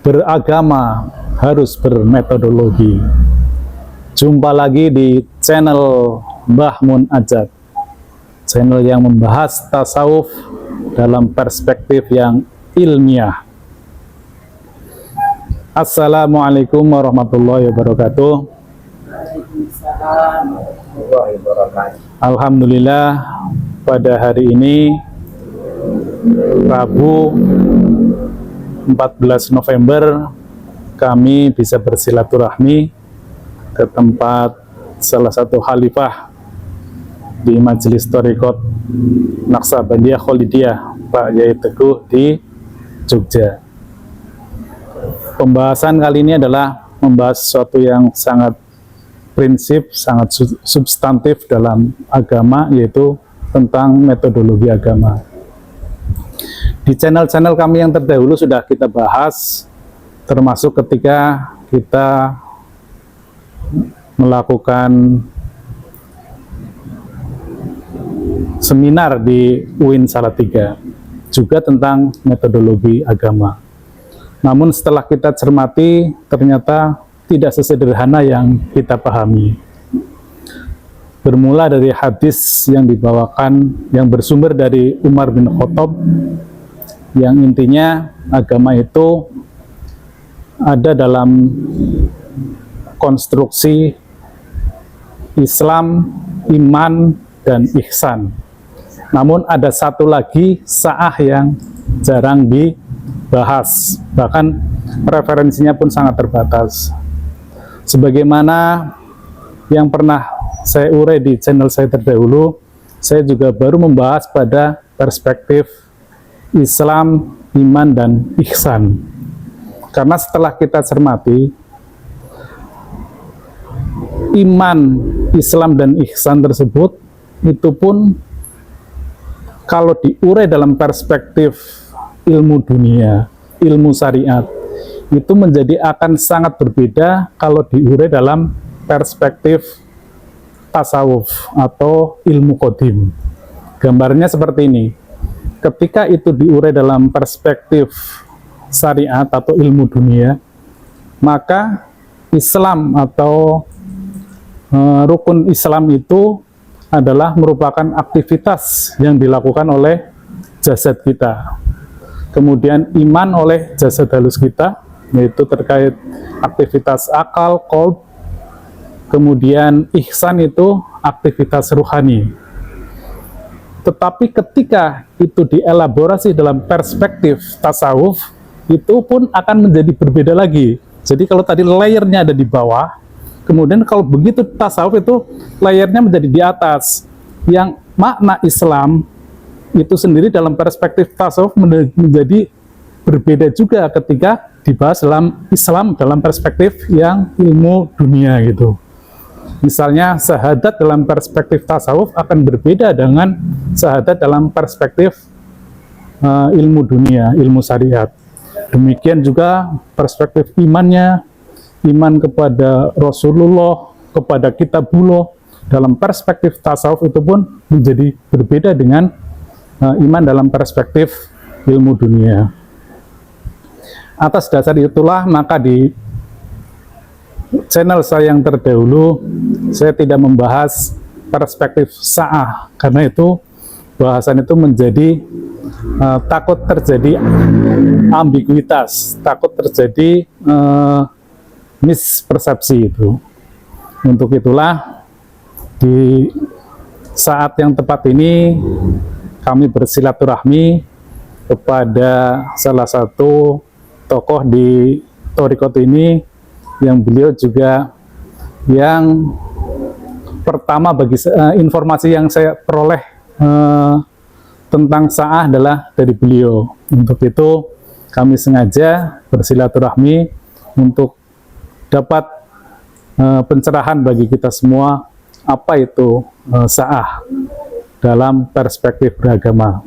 Beragama harus bermetodologi. Jumpa lagi di channel Mbah Mun Ajat, channel yang membahas tasawuf dalam perspektif yang ilmiah. Assalamualaikum warahmatullahi wabarakatuh. Alhamdulillah, pada hari ini Rabu 14 November kami bisa bersilaturahmi ke tempat salah satu khalifah di Majelis Thariqat Naqsabandiyah Kholidiyah, Pak Yai Teguh di Jogja. Pembahasan kali ini adalah membahas sesuatu yang sangat prinsip, sangat substantif dalam agama, yaitu tentang metodologi agama. Di channel-channel kami yang terdahulu sudah kita bahas, termasuk ketika kita melakukan seminar di UIN Salatiga, juga tentang metodologi agama. Namun setelah kita cermati, ternyata tidak sesederhana yang kita pahami. Bermula dari hadis yang dibawakan, yang bersumber dari Umar bin Khattab, yang intinya agama itu ada dalam konstruksi Islam, iman, dan ihsan. Namun ada satu lagi sa'ah yang jarang dibahas, bahkan referensinya pun sangat terbatas. Sebagaimana yang pernah saya urai di channel saya terdahulu, saya juga baru membahas pada perspektif Islam, iman, dan ihsan. Karena setelah kita cermati, iman, Islam, dan ihsan tersebut itu pun kalau diurai dalam perspektif ilmu dunia, ilmu syariat, itu menjadi akan sangat berbeda kalau diurai dalam perspektif tasawuf atau ilmu qadim. Gambarnya seperti ini. Ketika itu diurai dalam perspektif syariat atau ilmu dunia, maka Islam atau rukun Islam itu adalah merupakan aktivitas yang dilakukan oleh jasad kita. Kemudian iman oleh jasad halus kita, yaitu terkait aktivitas akal, qalb. Kemudian ihsan itu aktivitas ruhani. Tetapi ketika itu dielaborasi dalam perspektif tasawuf, itu pun akan menjadi berbeda lagi. Jadi kalau tadi layernya ada di bawah, kemudian kalau begitu tasawuf itu layernya menjadi di atas. Yang makna Islam itu sendiri dalam perspektif tasawuf menjadi berbeda juga ketika dibahas dalam Islam dalam perspektif yang ilmu dunia gitu. Misalnya syahadat dalam perspektif tasawuf akan berbeda dengan syahadat dalam perspektif ilmu dunia, ilmu syariat. Demikian juga perspektif imannya, iman kepada Rasulullah, kepada kitabullah, dalam perspektif tasawuf itu pun menjadi berbeda dengan iman dalam perspektif ilmu dunia. Atas dasar itulah maka di channel saya yang terdahulu saya tidak membahas perspektif sa'ah, karena itu bahasan itu menjadi takut terjadi ambiguitas, takut terjadi mispersepsi itu. Untuk itulah di saat yang tepat ini kami bersilaturahmi kepada salah satu tokoh di Thariqat ini, yang beliau juga yang pertama bagi informasi yang saya peroleh tentang sa'ah adalah dari beliau. Untuk itu kami sengaja bersilaturahmi untuk dapat pencerahan bagi kita semua apa itu sa'ah dalam perspektif beragama.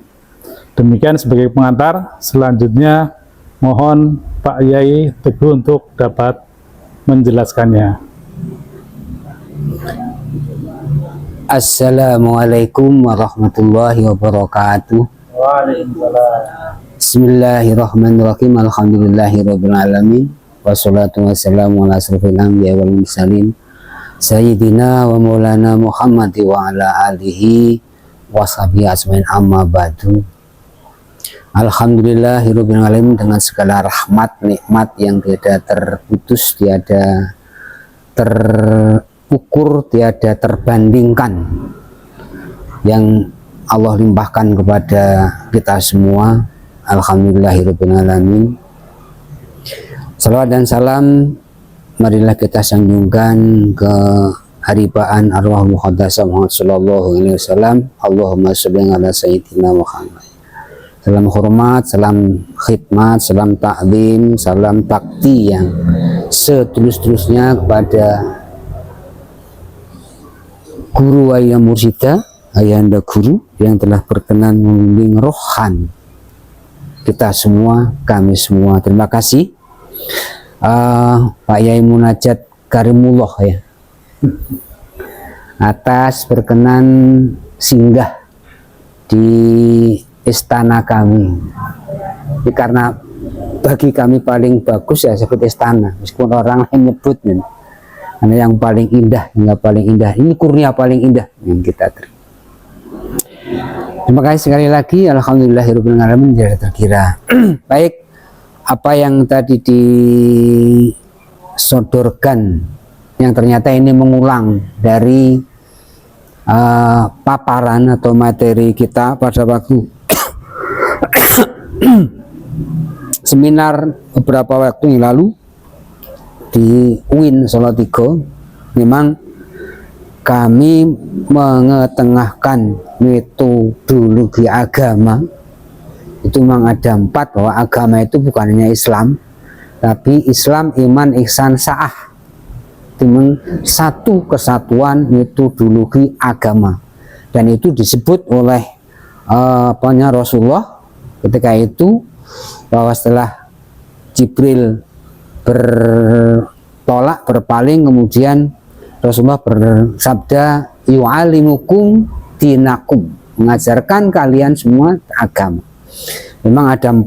Demikian sebagai pengantar. Selanjutnya mohon Pak Yai Teguh untuk dapat menjelaskannya. Assalamualaikum warahmatullahi wabarakatuh. Waalaikumsalam. Bismillahirrahmanirrahim. Alhamdulillahirabbil alamin. Wassalatu wassalamu ala asrofil anbiya'i wal mursalin sayyidina wa maulana Muhammad wa ala alihi wa sahbihi asmain, amma ba'du. Alhamdulillahirabbil alamin, dengan segala rahmat nikmat yang tiada terputus, tiada terukur, tiada terbandingkan, yang Allah limpahkan kepada kita semua. Alhamdulillahirabbil alamin. Salawat dan salam marilah kita sanjungkan ke haribaan arwah muqaddasah Muhammad sallallahu alaihi wasallam. Allahumma sholli ala sayyidina Muhammad. Salam hormat, salam khidmat, salam taklim, salam takti yang setulus-tulusnya kepada guru ayah mursyida, ayahanda guru yang telah berkenan membimbing rohan kita semua, kami semua. Terima kasih Pak Yai Munajat Karimullah ya, atas berkenan singgah di istana kami. Ini karena bagi kami paling bagus ya sebut istana, meskipun orang lain nyebut karena yang paling indah, yang paling indah, ini kurnia paling indah yang kita terima. Terima kasih sekali lagi. Alhamdulillahirabbil alamin, tidak terkira. Baik, apa yang tadi disodorkan yang ternyata ini mengulang dari paparan atau materi kita pada waktu seminar beberapa waktu yang lalu di UIN Salatiga. Memang kami mengetengahkan metodologi agama itu memang ada 4, bahwa agama itu bukan hanya Islam, tapi Islam, iman, ihsan, sa'ah. Itu satu kesatuan metodologi agama, dan itu disebut oleh Rasulullah ketika itu, bahwa setelah Jibril bertolak, berpaling, kemudian Rasulullah bersabda, yu'alimukum dinakum, mengajarkan kalian semua agama. Memang ada 4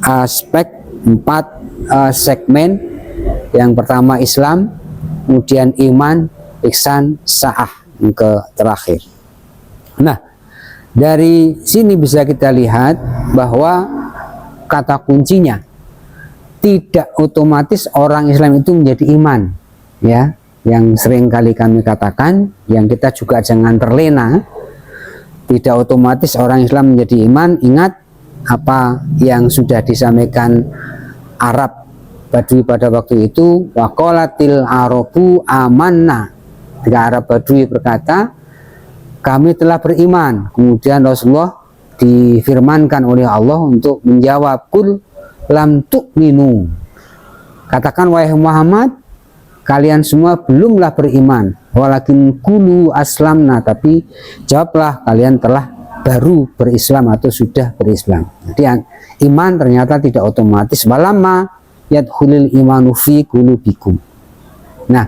aspek, 4 segmen. Yang pertama Islam, kemudian iman, ihsan, sa'ah, yang terakhir. Nah, dari sini bisa kita lihat bahwa kata kuncinya tidak otomatis orang Islam itu menjadi iman, ya. Yang sering kali kami katakan, yang kita juga jangan terlena, tidak otomatis orang Islam menjadi iman. Ingat apa yang sudah disampaikan Arab Badui pada waktu itu, waqalatil arabu amanna. Ketika Arab Badui berkata, kami telah beriman, kemudian Rasulullah difirmankan oleh Allah untuk menjawab, kul lam tu'minu, katakan wahai Muhammad, kalian semua belumlah beriman, walakin kulu aslamna, tapi jawablah kalian telah baru berislam atau sudah berislam. Jadi iman ternyata tidak otomatis. Walamma yadkhulul imanu fi qulubikum. Nah,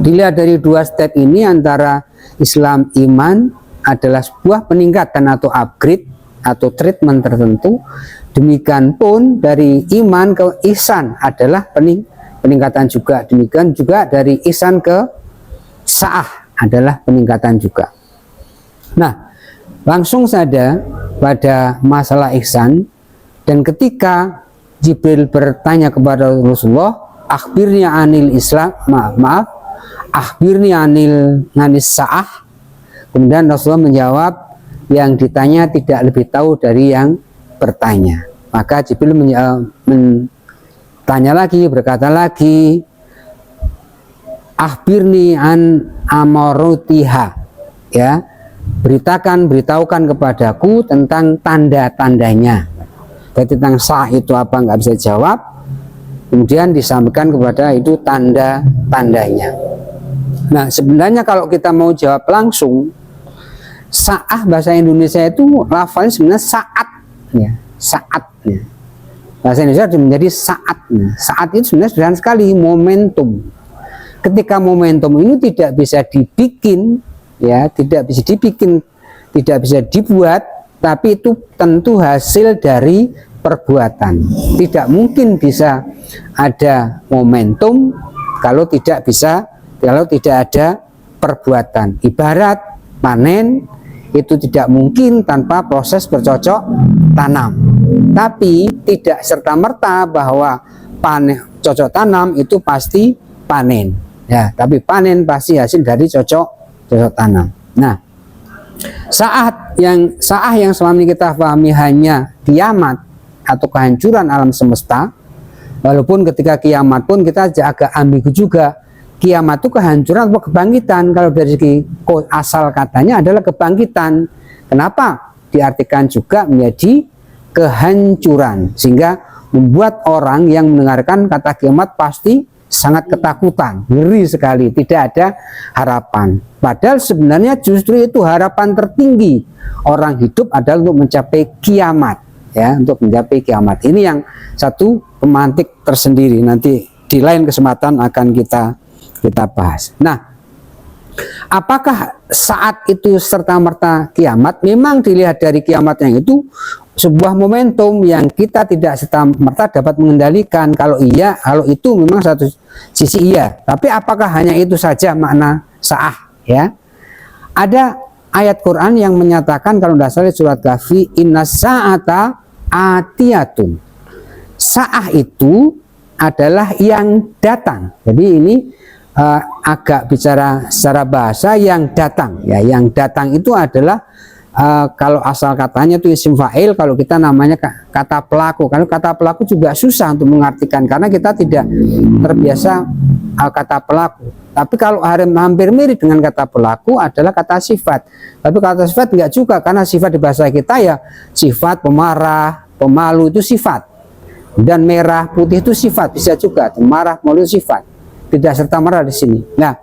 dilihat dari 2 step ini, antara Islam, iman adalah sebuah peningkatan atau upgrade atau treatment tertentu. Demikian pun dari iman ke ihsan adalah peningkatan juga. Demikian juga dari ihsan ke sa'ah adalah peningkatan juga. Nah, langsung saja pada masalah ihsan, dan ketika Jibril bertanya kepada Rasulullah, akhbirni anil Islam, maaf, akhbirni anil sa'ah, kemudian Rasulullah menjawab, yang ditanya tidak lebih tahu dari yang bertanya. Maka Jibril tanya lagi, berkata lagi, akhbirni an amarutiha, ya, beritahukan kepadaku tentang tanda-tandanya. Jadi tentang sah itu apa nggak bisa jawab, kemudian disampaikan kepada itu tanda-tandanya. Nah, sebenarnya kalau kita mau jawab langsung, sa'ah bahasa Indonesia itu lafalnya sebenarnya saat, ya, saatnya. Bahasa Indonesia menjadi saatnya. Saat itu sebenarnya sederhana sekali, momentum. Ketika momentum ini tidak bisa dibikin, ya, tidak bisa dibuat, tapi itu tentu hasil dari perbuatan. Tidak mungkin bisa ada momentum kalau tidak ada perbuatan. Ibarat panen itu tidak mungkin tanpa proses bercocok tanam. Tapi tidak serta-merta bahwa cocok tanam itu pasti panen. Ya, tapi panen pasti hasil dari cocok tanam. Nah, saat yang selama ini kita pahami hanya kiamat atau kehancuran alam semesta, walaupun ketika kiamat pun kita agak ambigu juga. Kiamat itu kehancuran atau kebangkitan. Kalau dari segi asal katanya adalah kebangkitan. Kenapa? Diartikan juga menjadi kehancuran, sehingga membuat orang yang mendengarkan kata kiamat pasti sangat ketakutan, ngeri sekali, tidak ada harapan. Padahal sebenarnya justru itu harapan tertinggi orang hidup adalah untuk mencapai kiamat, ya, untuk mencapai kiamat. Ini yang satu pemantik tersendiri, nanti di lain kesempatan akan kita bahas. Nah, apakah saat itu serta-merta kiamat? Memang dilihat dari kiamatnya itu sebuah momentum yang kita tidak serta-merta dapat mengendalikan. Kalau iya, kalau itu memang satu sisi iya. Tapi apakah hanya itu saja makna sa'ah? Ya, ada ayat Quran yang menyatakan, kalau tidak salah surat Kahfi, inna sa'ata atiyatun. Sa'ah itu adalah yang datang. Jadi ini agak bicara secara bahasa, yang datang, ya, yang datang itu adalah kalau asal katanya itu isim fa'il, kalau kita namanya kata pelaku. Kalau kata pelaku juga susah untuk mengartikan karena kita tidak terbiasa kata pelaku. Tapi kalau hampir mirip dengan kata pelaku adalah kata sifat. Tapi kata sifat enggak juga, karena sifat di bahasa kita ya sifat, pemarah, pemalu itu sifat, dan merah putih itu sifat, bisa juga marah, malu sifat. Tidak serta merta di sini. Nah,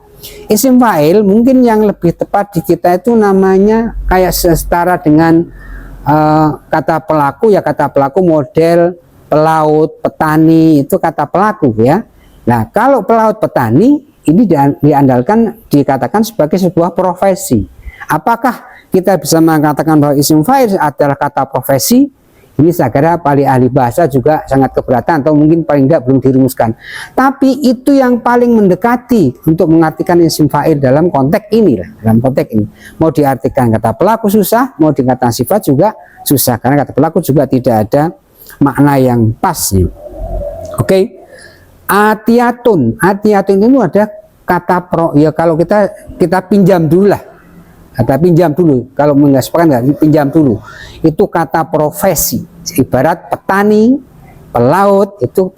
isim fa'il mungkin yang lebih tepat di kita itu namanya kayak setara dengan kata pelaku, ya, kata pelaku model pelaut, petani, itu kata pelaku, ya. Nah, kalau pelaut, petani ini dikatakan sebagai sebuah profesi. Apakah kita bisa mengatakan bahwa isim fa'il adalah kata profesi? Ini saya kira paling ahli bahasa juga sangat keberatan, atau mungkin paling tidak belum dirumuskan. Tapi itu yang paling mendekati untuk mengartikan isim fa'il dalam konteks ini, dalam konteks ini. Mau diartikan kata pelaku susah, mau dikatakan sifat juga susah, karena kata pelaku juga tidak ada makna yang pas. Oke. Atiyatun itu ada kata ya, kalau kita pinjam dulu lah. Kata pinjam dulu, kalau mengaspakan pinjam dulu, itu kata profesi. Ibarat petani, pelaut itu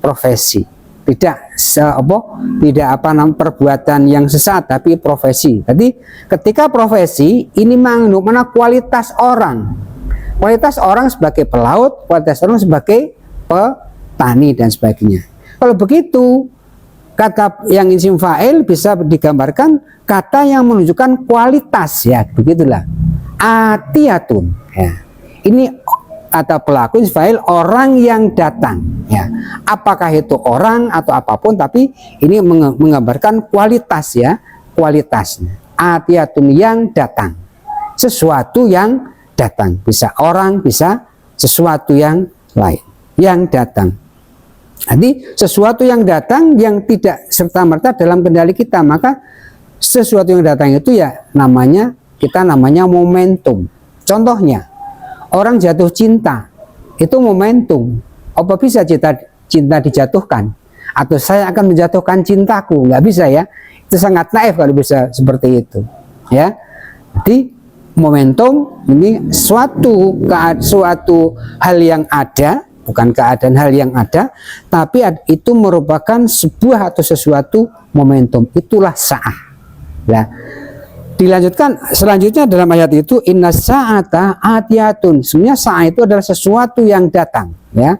profesi. Tidak perbuatan yang sesat, tapi profesi. Jadi ketika profesi ini mana kualitas orang. Kualitas orang sebagai pelaut, kualitas orang sebagai petani dan sebagainya. Kalau begitu, kata yang isim fa'il bisa digambarkan kata yang menunjukkan kualitas, ya, begitulah. Atiyatun, ya. Ini kata pelaku isim fa'il orang yang datang, ya. Apakah itu orang atau apapun, tapi ini menggambarkan kualitas, ya, kualitasnya. Atiyatun yang datang, sesuatu yang datang, bisa orang, bisa sesuatu yang lain yang datang. Jadi sesuatu yang datang yang tidak serta-merta dalam kendali kita, maka sesuatu yang datang itu ya namanya momentum. Contohnya, orang jatuh cinta itu momentum. Apa bisa cinta dijatuhkan? Atau saya akan menjatuhkan cintaku? Nggak bisa, ya. Itu sangat naif kalau bisa seperti itu, ya. Jadi momentum ini suatu hal yang ada, bukan keadaan hal yang ada, tapi itu merupakan sebuah atau sesuatu momentum. Itulah sa'ah. Ya. Dilanjutkan selanjutnya dalam ayat itu, inna sa'ata atiyatun. Sebenarnya sa'ah itu adalah sesuatu yang datang, ya.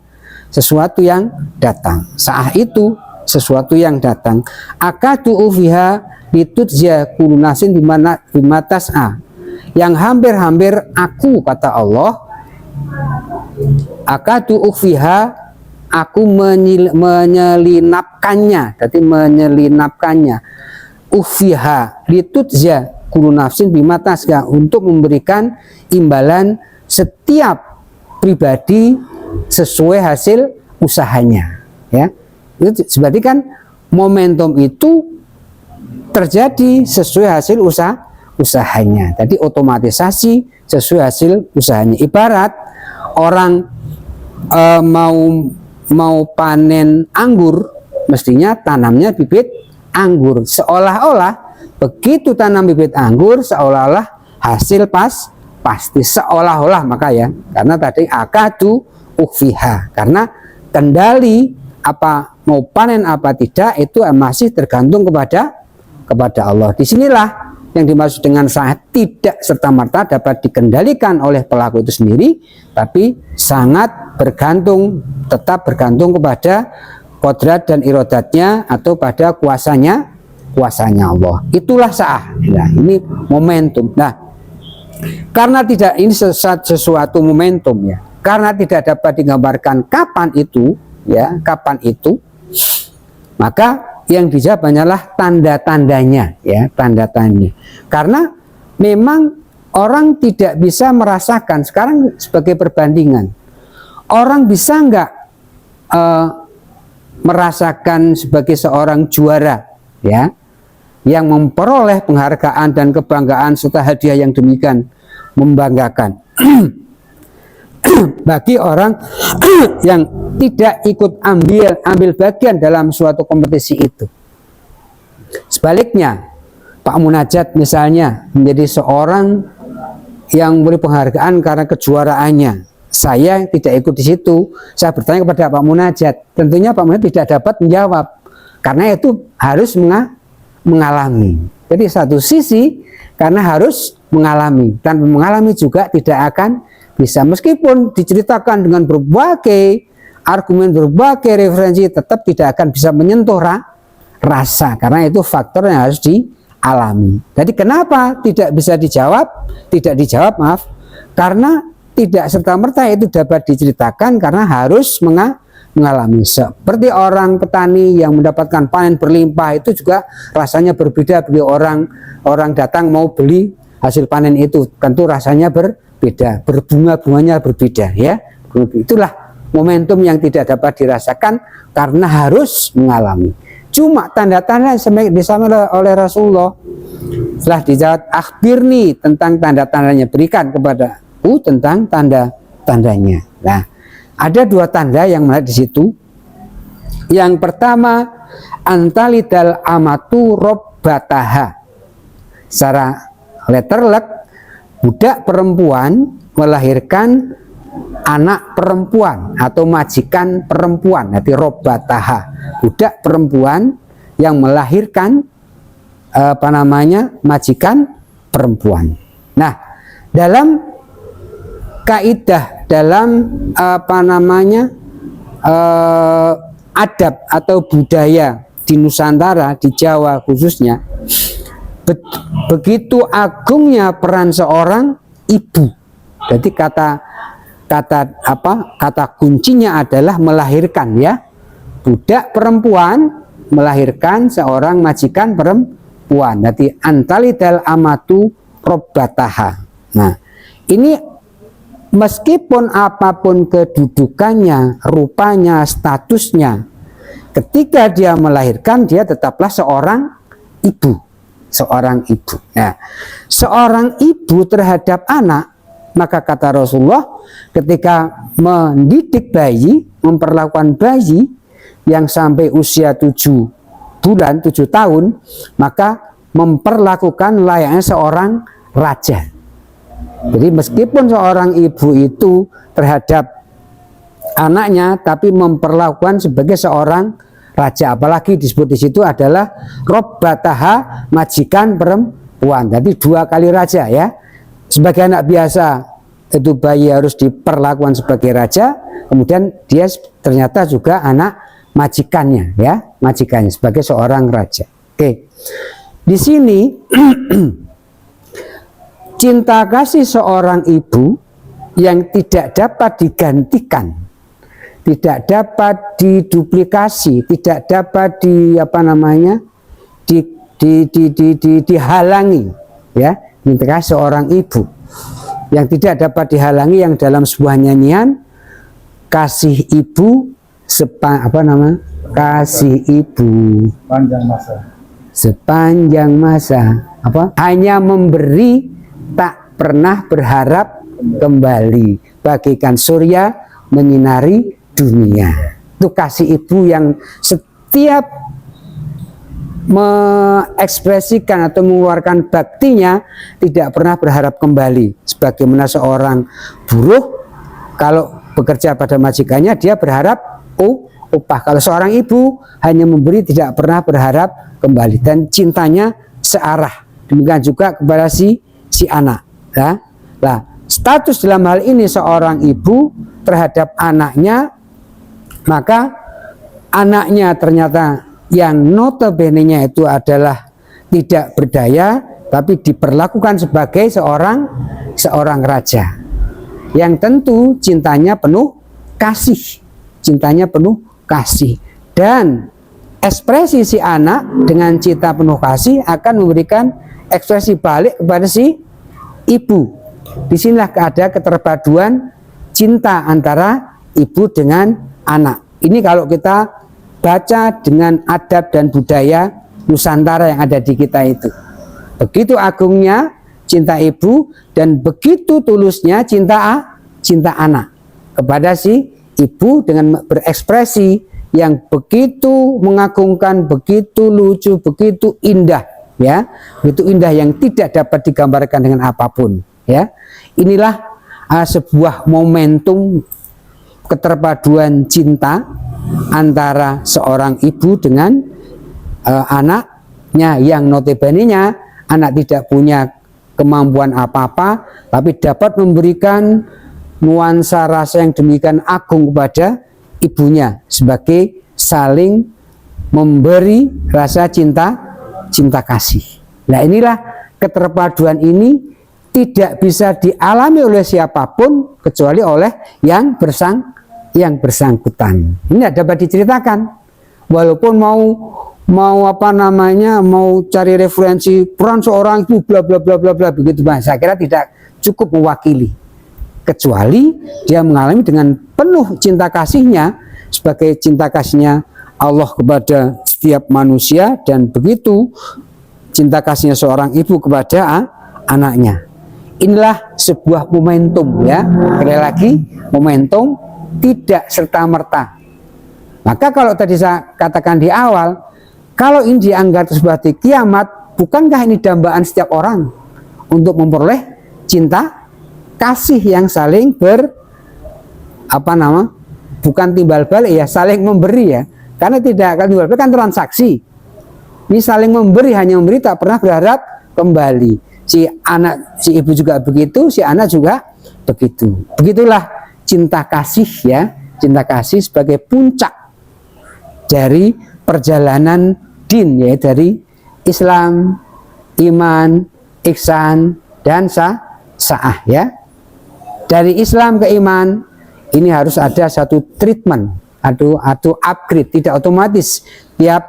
Sesuatu yang datang. Sa'ah itu sesuatu yang datang. Akadu fiha litujza kullu nafsin bima tas'a. Yang hampir-hampir aku, kata Allah, akadu ufiha, aku menyelinapkannya, berarti menyelinapkannya. Ufiha litujza kullu nafsin bima tas'a, untuk memberikan imbalan setiap pribadi sesuai hasil usahanya, ya. Itu berarti kan momentum itu terjadi sesuai hasil usahanya. Jadi otomatisasi sesuai hasil usahanya. Ibarat orang mau panen anggur, mestinya tanamnya bibit anggur. Seolah-olah begitu tanam bibit anggur, seolah-olah hasil pasti, seolah-olah, maka ya, karena tadi akadu ukhfiha, karena kendali apa mau panen apa tidak itu masih tergantung kepada Allah. Disinilah yang dimaksud dengan sah tidak serta-merta dapat dikendalikan oleh pelaku itu sendiri, tapi sangat bergantung, tetap bergantung kepada kodrat dan irodatnya atau pada kuasanya Allah. Itulah sah. Nah, ini momentum. Nah, karena tidak ini sesuatu momentum, ya, karena tidak dapat digambarkan kapan itu, ya, kapan itu, maka yang dijawab hanyalah tanda-tandanya, ya, tanda-tandanya. Karena memang orang tidak bisa merasakan. Sekarang sebagai perbandingan, orang bisa nggak merasakan sebagai seorang juara, ya, yang memperoleh penghargaan dan kebanggaan serta hadiah yang demikian membanggakan bagi orang yang tidak ikut ambil bagian dalam suatu kompetisi itu. Sebaliknya, Pak Munajat misalnya menjadi seorang yang memberi penghargaan karena kejuaraannya. Saya tidak ikut di situ. Saya bertanya kepada Pak Munajat. Tentunya Pak Munajat tidak dapat menjawab karena itu harus mengalami. Jadi satu sisi karena harus mengalami, tanpa mengalami juga tidak akan bisa, meskipun diceritakan dengan berbagai argumen, berbagai referensi, tetap tidak akan bisa menyentuh rasa, karena itu faktor yang harus dialami. Jadi kenapa tidak bisa dijawab? Tidak dijawab, maaf, karena tidak serta-merta itu dapat diceritakan karena harus mengalami. Seperti orang petani yang mendapatkan panen berlimpah, itu juga rasanya berbeda bagi orang datang mau beli hasil panen itu, tentu rasanya berbeda, berbunga-bunganya berbeda, ya. Itulah momentum yang tidak dapat dirasakan karena harus mengalami. Cuma tanda-tanda yang disampaikan oleh Rasulullah setelah dijawab, akhbirni tentang tanda-tandanya, berikan kepadaku tentang tanda-tandanya. Nah, ada dua tanda yang melihat di situ. Yang pertama, antalidal amatu robbataha. Secara letterlek, budak perempuan melahirkan anak perempuan atau majikan perempuan. Nanti robbataha, budak perempuan yang melahirkan majikan perempuan. Nah, dalam kaidah, dalam adab atau budaya di Nusantara, di Jawa khususnya, begitu agungnya peran seorang ibu. Jadi kata kuncinya adalah melahirkan, ya. Budak perempuan melahirkan seorang majikan perempuan. Jadi antalidal amatu robbataha. Nah, ini meskipun apapun kedudukannya, rupanya, statusnya, ketika dia melahirkan, dia tetaplah seorang ibu. Seorang ibu. Nah, seorang ibu terhadap anak, maka kata Rasulullah, ketika mendidik bayi, memperlakukan bayi yang sampai usia 7 bulan, 7 tahun, maka memperlakukan layaknya seorang raja. Jadi meskipun seorang ibu itu terhadap anaknya, tapi memperlakukan sebagai seorang raja, apalagi disebut di situ adalah robbataha, majikan perempuan. Jadi 2 kali raja, ya. Sebagai anak biasa itu bayi harus diperlakukan sebagai raja, kemudian dia ternyata juga anak majikannya, ya, majikannya sebagai seorang raja. Oke. Di sini cinta kasih seorang ibu yang tidak dapat digantikan, tidak dapat diduplikasi, tidak dapat dihalangi, ya, cinta kasih seorang ibu yang tidak dapat dihalangi, yang dalam sebuah nyanyian, kasih ibu kasih ibu Panjang masa. sepanjang masa hanya memberi, tak pernah berharap kembali, bagaikan surya menyinari dunia. Itu kasih ibu yang setiap mengekspresikan atau mengeluarkan baktinya tidak pernah berharap kembali. Sebagaimana seorang buruh kalau bekerja pada majikannya dia berharap upah. Kalau seorang ibu hanya memberi, tidak pernah berharap kembali, dan cintanya searah. Demikian juga kepada si anak. Nah, status dalam hal ini seorang ibu terhadap anaknya, maka anaknya ternyata yang notabene-nya itu adalah tidak berdaya, tapi diperlakukan sebagai seorang raja yang tentu cintanya penuh kasih, dan ekspresi si anak dengan cinta penuh kasih akan memberikan ekspresi balik kepada si ibu. Disinilah ada keterpaduan cinta antara ibu dengan anak. Ini kalau kita baca dengan adab dan budaya Nusantara yang ada di kita itu. Begitu agungnya cinta ibu dan begitu tulusnya cinta anak kepada si ibu dengan berekspresi yang begitu mengagumkan, begitu lucu, begitu indah, ya, begitu indah yang tidak dapat digambarkan dengan apapun, ya. Inilah sebuah momentum keterpaduan cinta antara seorang ibu dengan anaknya, yang notabene-nya anak tidak punya kemampuan apa-apa, tapi dapat memberikan nuansa rasa yang demikian agung kepada ibunya sebagai saling memberi rasa cinta kasih. Nah, inilah keterpaduan ini tidak bisa dialami oleh siapapun kecuali oleh yang bersangkutan. Ini dapat diceritakan, walaupun mau cari referensi peran seorang ibu bla bla bla bla bla begitu, saya kira tidak cukup mewakili, kecuali dia mengalami dengan penuh cinta kasihnya sebagai cinta kasihnya Allah kepada setiap manusia, dan begitu cinta kasihnya seorang ibu kepada anaknya. Inilah sebuah momentum, ya, sekali lagi momentum, tidak serta-merta. Maka kalau tadi saya katakan di awal, kalau ini dianggap sebagai kiamat, bukankah ini dambaan setiap orang untuk memperoleh cinta kasih yang saling bukan timbal balik, ya, saling memberi, ya, karena tidak akan timbal balik, kan transaksi. Ini saling memberi, hanya memberi, tak pernah berharap kembali. Si ibu juga begitu, si anak juga begitu. Begitulah cinta kasih, ya, cinta kasih sebagai puncak dari perjalanan din, ya, dari Islam, iman, ihsan, dan sa'ah, ya. Dari Islam ke iman ini harus ada satu treatment atau upgrade, tidak otomatis tiap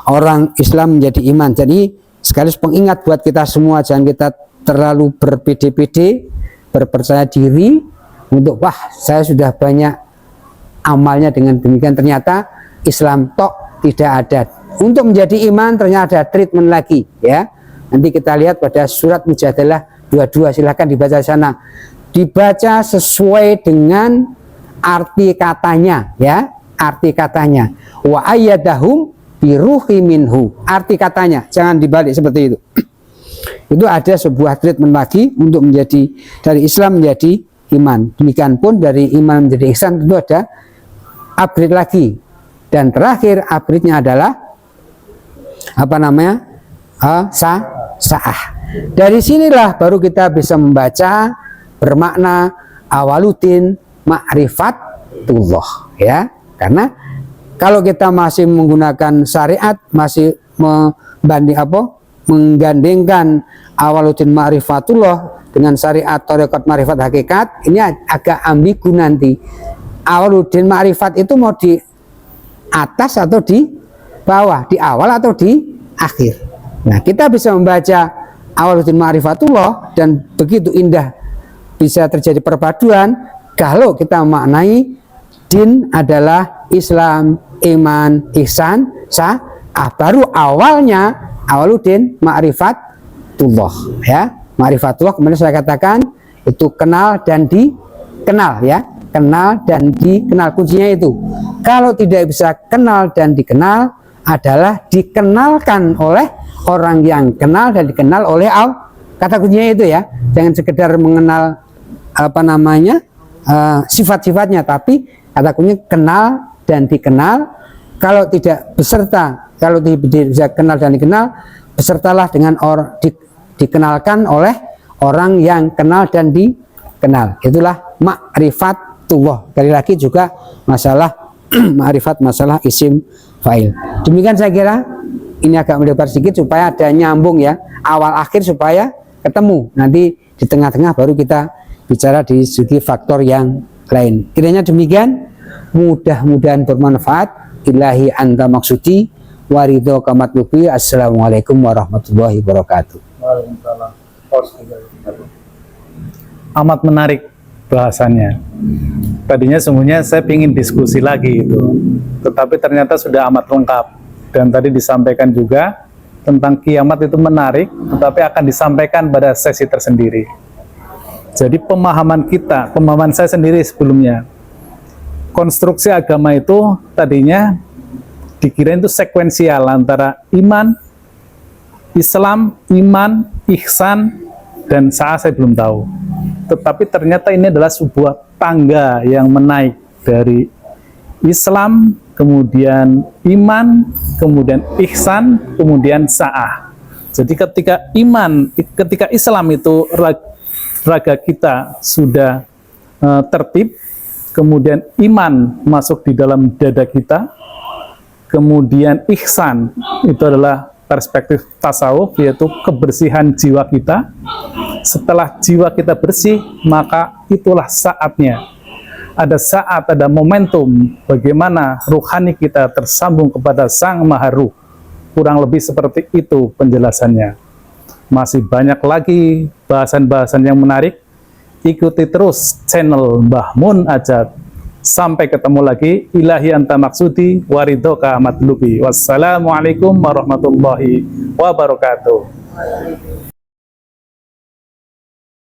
orang Islam menjadi iman. Jadi sekaligus pengingat buat kita semua, jangan kita terlalu berpede-pede, berpercaya diri untuk wah saya sudah banyak amalnya, dengan demikian ternyata Islam tok tidak ada. Untuk menjadi iman ternyata ada treatment lagi, ya. Nanti kita lihat pada surat Mujadalah 22, silahkan dibaca di sana. Dibaca sesuai dengan arti katanya, ya, arti katanya. Wa ayyadahum biruhi minhu, arti katanya, jangan dibalik seperti itu. Itu ada sebuah treatment lagi untuk menjadi dari Islam menjadi iman. Demikian pun dari iman menjadi ihsan itu ada upgrade lagi. Dan terakhir upgrade-nya adalah sa'ah. Dari sinilah baru kita bisa membaca bermakna awaluddin ma'rifatullah, ya. Karena kalau kita masih menggunakan syariat, masih menggandengkan awaluddin ma'rifatullah dengan syariat tarekat ma'rifat hakikat, ini agak ambigu nanti. Awaluddin ma'rifat itu mau di atas atau di bawah, di awal atau di akhir. Nah, kita bisa membaca awaluddin ma'rifatullah dan begitu indah, bisa terjadi perpaduan kalau kita maknai din adalah Islam, iman, ihsan, baru awaludin ma'rifatullah ya. Ma'rifatullah kemudian saya katakan itu kenal dan dikenal ya. Kenal dan dikenal, kuncinya itu. Kalau tidak bisa kenal dan dikenal adalah dikenalkan oleh orang yang kenal dan dikenal oleh Allah. Kata kuncinya itu ya. Jangan sekedar mengenal sifat-sifatnya, tapi kata kuncinya kenal dan dikenal. Kalau tidak beserta, kalau tidak bisa kenal dan dikenal, besertalah dengan dikenalkan oleh orang yang kenal dan dikenal. Itulah ma'rifatullah. Kali lagi juga masalah ma'rifat, masalah isim fa'il. Demikian saya kira, ini agak melebar sedikit supaya ada nyambung ya, awal akhir supaya ketemu. Nanti di tengah-tengah baru kita bicara di segi faktor yang lain. Kiranya demikian, mudah-mudahan bermanfaat. Ilahi anta maksudi waridho kamatlubi. Assalamualaikum warahmatullahi wabarakatuh. Amat menarik bahasannya. Tadinya semuanya saya ingin diskusi lagi itu, tetapi ternyata sudah amat lengkap. Dan tadi disampaikan juga tentang kiamat itu menarik, tetapi akan disampaikan pada sesi tersendiri. Jadi pemahaman saya sendiri sebelumnya, konstruksi agama itu tadinya dikira itu sekuensial antara iman, Islam, iman, ihsan, dan saya belum tahu. Tetapi ternyata ini adalah sebuah tangga yang menaik dari Islam, kemudian iman, kemudian ihsan, kemudian sa'ah. Jadi ketika Islam itu raga kita sudah tertib, kemudian iman masuk di dalam dada kita, kemudian ihsan itu adalah perspektif tasawuf, yaitu kebersihan jiwa kita. Setelah jiwa kita bersih, maka itulah saatnya. Ada saat, ada momentum bagaimana ruhani kita tersambung kepada Sang Maha Ruh. Kurang lebih seperti itu penjelasannya. Masih banyak lagi bahasan-bahasan yang menarik. Ikuti terus channel Mbah Mun Ajat. Sampai ketemu lagi. Ilahi anta maksudi waridhoka matlubi. Wassalamualaikum warahmatullahi wabarakatuh.